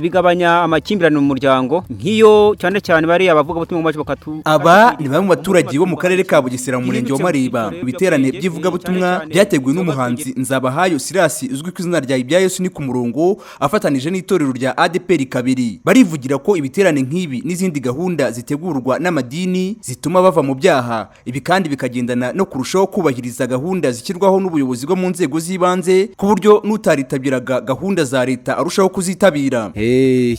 bigabanya amakimbirane mu muryango nk'iyo cyane cyane bari abavugabutumwa mu bakatu. Aba ni bamwe mu baturage bo mu karere ka Bugesera mu murenge wa Mariba. Ibiterane by'ivugabutumwa byateguwe n'umuhanzi Nzabahayo Silas uzwi ku izina rya IBYA YESU ni ku murongo afatanije n'itorero rya ADPR kabiri. Barivugira ko ibiterane nk'ibi n'izindi gahunda zitegurwa n'amadini zituma bava mu byaha. Ibi kandi bikagendana no kurushaho kubahiriza gahunda zikirwaho n'ubuyobozi bwo mu nzego z'ibanze ku buryo n'utaritabiraga gahunda za leta arushaho kuzitabira.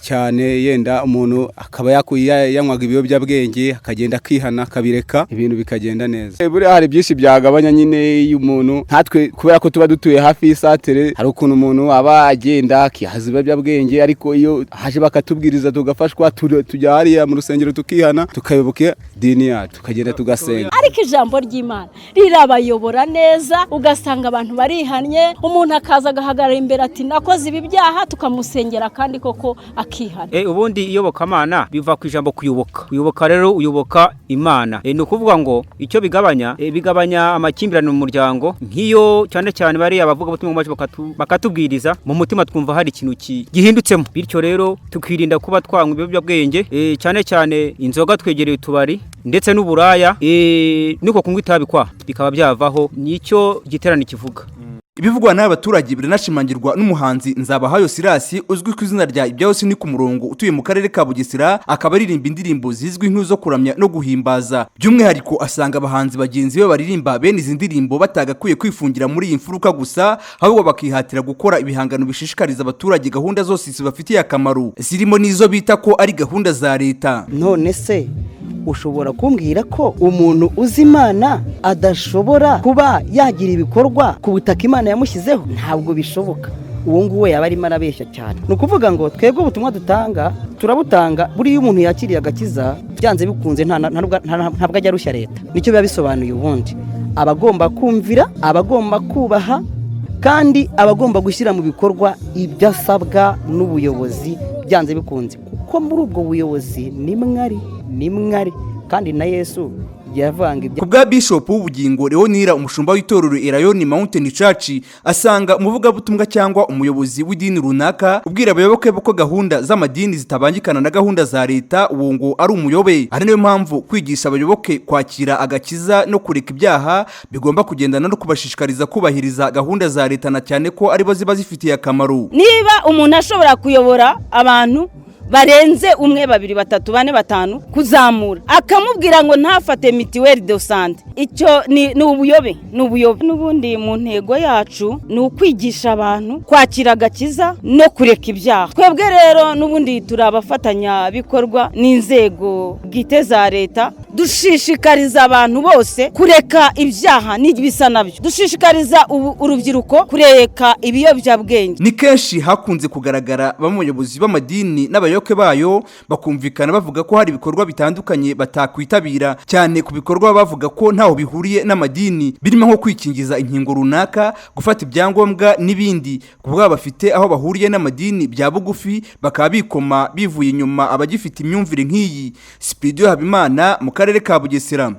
Cyane yenda umuntu akaba yanywaga ibiyobyabwenge akagenda kwihana kabireka ibintu bikagenda neza. Buri hari byinshi byagabanya nyine y'umuntu natwe kubera ko tuba dutuye hafi y'isatere hari ukuntu umuntu aba agenda akihaza ibiyobyabwenge ariko iyo haje bakatubwiriza tugafashwa tujya hariya mu rusengero tukihana tukayoboka dini yacu tukagenda tugasenga. Ariko ijambo ry'Imana rirabayobora neza ugasanga abantu barihanye umuntu akaza agahagarara imbere ati nakoze ibi byaha tukamusengera kandi koko akihana. Ubundi iyobokamana biva ku ijambo kuyoboka rero uyoboka Imana. Ni ukuvuga ngo icyo bigabanya amakimbirane mu muryango nk'iyo cyane cyane bari abavugabutumwa mu bakatubwiriza mu mutima twumva hari ikintu gihindutsemo. Bityo rero tukirinda kuba twanywa ibiyobyabwenge cyane cyane inzoga twegereye utubari ndetse n'uburaya niko kunywa itabi bikaba byavaho nicyo giterane kivuga. Ibivugwa n'abaturage biranashimangirwa n'umuhanzi Nzabahayo Silas uzwi ku izina rya IBYA YESU ni ku murongo utuye mu karere ka Bugesera akaba aririmba indirimbo zizwi nk'izo kuramya no guhimbaza. By'umwihariko asanga abahanzi bagenzi be baririmba bene izi ndirimbo batagakwiye kwifungira muri iyi mfuruka gusa ahubwo bakihatira gukora ibihangano bishishikariza abaturage gahunda zose zibafitiye akamaro zirimo n'izo bita ko ari gahunda za leta. None se ushobora kumbwira ko umuntu uzi Imana adashobora kuba yagira ibikorwa ku butaka Imana yamushyizeho? Ntabwo bishoboka. Uwo nguwe yaba arimo arabeshya cyane. Ni ukuvuga ngo twebwe ubutumwa dutanga turabutanga buri iyo umuntu yakiriye agakiza byanze bikunze ntabwo ajya arushya leta. Nicyo biba bisobanuye ubundi abagomba kumvira abagomba kubaha kandi abagomba gushyira mu bikorwa ibyasabwa n'ubuyobozi byanze bikunze kuko muri ubwo buyobozi ni mwari kandi na Yesu yavanga ibyo. Kubwa Bishop Uwubugingo Leonilla umushumba w'itorero Lion Mountain Church asanga umuvugabutumwa cyangwa umuyobozi w'idini runaka ubwira abayoboke ko gahunda z'amadini zitabangikana na gahunda za leta uwo ngo ari umuyobe. Ari nayo mpamvu kwigisha abayoboke kwakira agakiza no kureka ibyaha bigomba kugendana no kubashishikariza kubahiriza gahunda za leta na cyane ko aribo ziba zifitiye akamaro. Niba umuntu ashobora kuyobora abantu barenze umwe babiri batatu bane batanu kuzamura akamubwira ngo ntafate mitiweli de sante icyo ni ubuyobe n'ubundi mu ntego yacu ni ukwigisha abantu kwakira agakiza no kureka ibyaha. Twebwe rero n'ubundi turabafatanya bikorwa n'inzego bwite za leta dushishikariza abantu bose kureka ibyaha n'ibisa nabyo dushishikariza urubyiruko kureka ibiyobyabwenge. Ni kenshi hakunze kugaragara bamuyobozi b'amadini n'abayoboke bayo bakumvikana bavuga ko hari ibikorwa bitandukanye batakwitabira cyane ku bikorwa bavuga ko ntaho bihuriye n'amadini birimo nko kwikingiza inkingo runaka gufata ibyangombwa n'ibindi kubwa bafite aho bahuriye n'amadini bya bugufi bakaba bikoma bivuye inyuma abagifite imyumvire nk'iyi. Cypridion mu karere ka Bugesera.